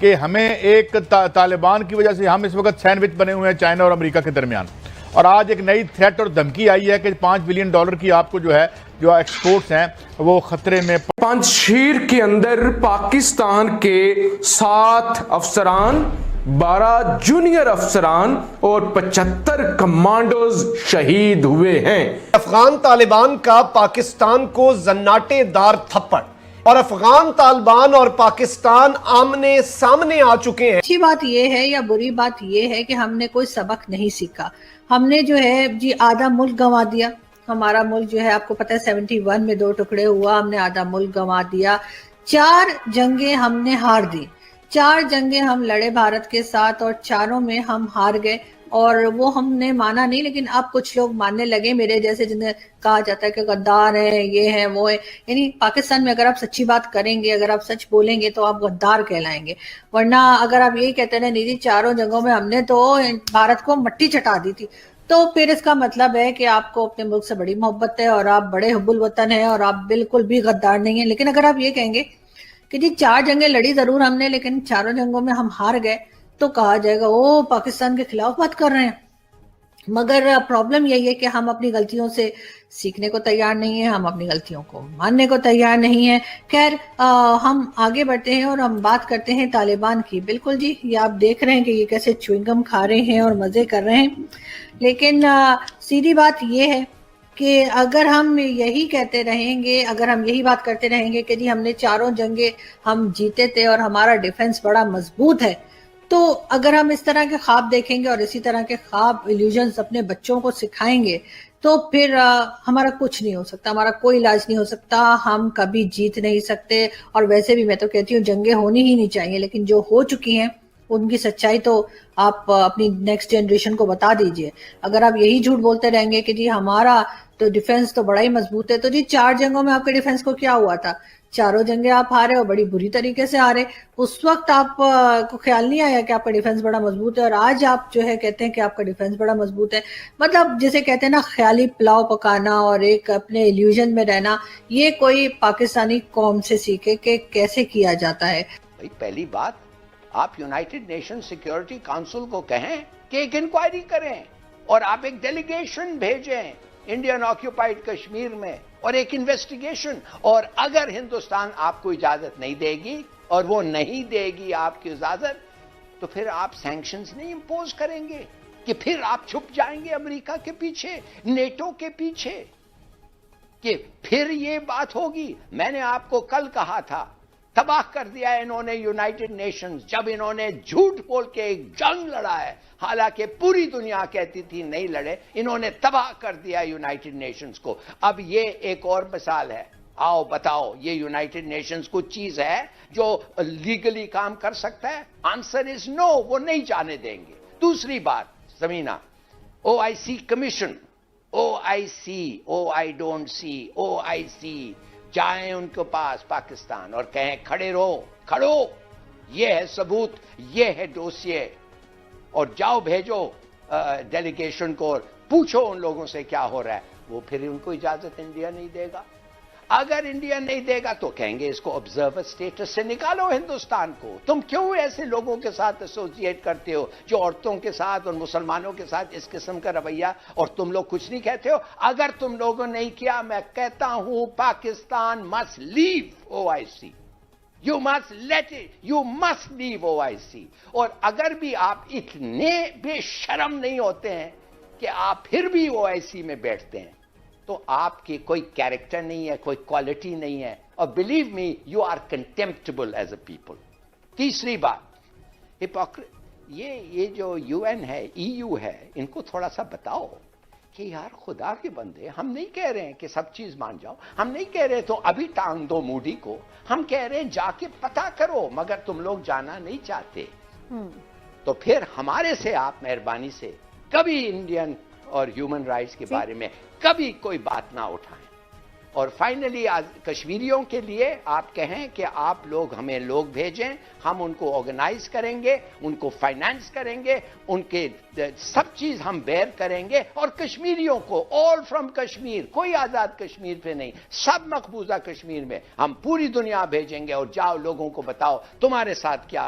कि हमें एक तालिबान की वजह से हम इस वक्त सैंडविच बने हुए हैं चाइना और अमेरिका के दरमियान, और आज एक नई थ्रेट और धमकी आई है कि $5 बिलियन की आपको जो है जो एक्सपोर्ट्स हैं वो खतरे में। पंजशीर के अंदर पाकिस्तान के 7 अफसरान, 12 जूनियर अफसरान और 75 कमांडोज शहीद हुए हैं। अफगान तालिबान का पाकिस्तान को जन्नाटेदार थप्पड़, और अफगान तालिबान और पाकिस्तान आमने सामने आ चुके हैं। अच्छी बात यह है या बुरी बात यह है कि हमने कोई सबक नहीं सीखा। हमने जो है जी आधा मुल्क गंवा दिया। हमारा मुल्क जो है आपको पता है 71 में 2 टुकड़े हुआ, हमने आधा मुल्क गंवा दिया। 4 जंगें हमने हार दी, 4 जंगें हम लड़े भारत के साथ और चारों में हम हार गए, और वो हमने माना नहीं, लेकिन अब कुछ लोग मानने लगे मेरे जैसे, जिन्हें कहा जाता है कि गद्दार है, ये है वो है। यानी पाकिस्तान में अगर आप सच्ची बात करेंगे, अगर आप सच बोलेंगे तो आप गद्दार कहलाएंगे, वरना अगर आप यही कहते रहे नहीं जी 4 जंगों में हमने तो भारत को मट्टी चटा दी थी, तो फिर इसका मतलब है कि आपको अपने मुल्क से बड़ी मोहब्बत है और आप बड़े हुब्बुल वतन है और आप बिल्कुल भी गद्दार नहीं है। लेकिन अगर आप ये कहेंगे कि जी 4 जंगें लड़ी जरूर हमने लेकिन 4 जंगों में हम हार गए, तो कहा जाएगा ओ पाकिस्तान के खिलाफ बात कर रहे हैं। मगर प्रॉब्लम यही है कि हम अपनी गलतियों से सीखने को तैयार नहीं है, हम अपनी गलतियों को मानने को तैयार नहीं है। खैर हम आगे बढ़ते हैं और हम बात करते हैं तालिबान की। बिल्कुल जी, ये आप देख रहे हैं कि ये कैसे च्युइंगम खा रहे हैं और मजे कर रहे हैं। लेकिन सीधी बात ये है कि अगर हम यही कहते रहेंगे, अगर हम यही बात करते रहेंगे कि जी हमने 4 जंगे हम जीते थे और हमारा डिफेंस बड़ा मजबूत है, तो अगर हम इस तरह के ख्वाब देखेंगे और इसी तरह के ख्वाब इल्यूजन्स अपने बच्चों को सिखाएंगे, तो फिर हमारा कुछ नहीं हो सकता, हमारा कोई इलाज नहीं हो सकता, हम कभी जीत नहीं सकते। और वैसे भी मैं तो कहती हूँ जंगें होनी ही नहीं चाहिए, लेकिन जो हो चुकी हैं उनकी सच्चाई तो आप अपनी नेक्स्ट जनरेशन को बता दीजिए। अगर आप यही झूठ बोलते रहेंगे कि जी हमारा तो डिफेंस तो बड़ा ही मजबूत है, तो जी 4 जंगों में आपके डिफेंस को क्या हुआ था? 4 जंगे आप हारे और बड़ी बुरी तरीके से हारे। उस वक्त आप को ख्याल नहीं आया कि आपका डिफेंस बड़ा मजबूत है, और आज आप जो है कहते हैं कि आपका डिफेंस बड़ा मजबूत है। मतलब जिसे कहते हैं ना ख्याली पुलाव पकाना और एक अपने इल्यूजन में रहना, ये कोई पाकिस्तानी कौम से सीखे कि कैसे किया जाता है। भाई पहली बात, आप यूनाइटेड नेशन सिक्योरिटी काउंसिल को कहें कि एक इंक्वायरी करें और आप एक डेलीगेशन भेजें इंडियन ऑक्यूपाइड कश्मीर में और एक इन्वेस्टिगेशन। और अगर हिंदुस्तान आपको इजाजत नहीं देगी और वो नहीं देगी आपकी इजाजत, तो फिर आप सैंक्शंस नहीं इंपोज करेंगे कि फिर आप छुप जाएंगे अमेरिका के पीछे, नेटो के पीछे, कि फिर ये बात होगी। मैंने आपको कल कहा था, तबाह कर दिया इन्होंने यूनाइटेड नेशंस, जब इन्होंने झूठ बोल के एक जंग लड़ा है, हालांकि पूरी दुनिया कहती थी नहीं लड़े, इन्होंने तबाह कर दिया यूनाइटेड नेशंस को। अब ये एक और मिसाल है। आओ बताओ, ये यूनाइटेड नेशंस कुछ चीज है जो लीगली काम कर सकता है? आंसर इज नो, वो नहीं जाने देंगे। दूसरी बात, Sameena, OIC commission, oh I don't see, OIC जाएं उनके पास पाकिस्तान और कहें खड़े रहो, खड़ो, ये है सबूत, ये है डोसिए, और जाओ भेजो डेलीगेशन को और पूछो उन लोगों से क्या हो रहा है। वो फिर उनको इजाजत इंडिया नहीं देगा। अगर इंडिया नहीं देगा तो कहेंगे इसको ऑब्जर्वर स्टेटस से निकालो हिंदुस्तान को। तुम क्यों ऐसे लोगों के साथ एसोसिएट करते हो जो औरतों के साथ और मुसलमानों के साथ इस किस्म का रवैया, और तुम लोग कुछ नहीं कहते हो? अगर तुम लोगों ने नहीं किया, मैं कहता हूं Pakistan must leave OIC, you must let it, you must leave OIC। और अगर भी आप इतने बेशरम नहीं होते हैं कि आप फिर भी OIC में बैठते हैं, तो आपकी कोई कैरेक्टर नहीं है, कोई क्वालिटी नहीं है, और believe me you are contemptible as a people. तीसरी बात, ये जो UN है, EU है, इनको थोड़ा सा बताओ कि यार खुदा के बंदे, हम नहीं कह रहे हैं कि सब चीज मान जाओ, हम नहीं कह रहे तो अभी टांग दो मोदी को, हम कह रहे हैं जाके पता करो, मगर तुम लोग जाना नहीं चाहते। तो फिर हमारे से आप मेहरबानी से कभी इंडियन और ह्यूमन राइट्स के बारे में कभी कोई बात ना उठाएं। और फाइनली आज कश्मीरियों के लिए आप कहें कि आप लोग हमें लोग भेजें, हम उनको ऑर्गेनाइज करेंगे, उनको फाइनेंस करेंगे, उनके सब चीज हम बेयर करेंगे, और कश्मीरियों को ऑल फ्रॉम कश्मीर, कोई आजाद कश्मीर पे नहीं, सब मकबूजा कश्मीर में हम पूरी दुनिया भेजेंगे। और जाओ लोगों को बताओ तुम्हारे साथ क्या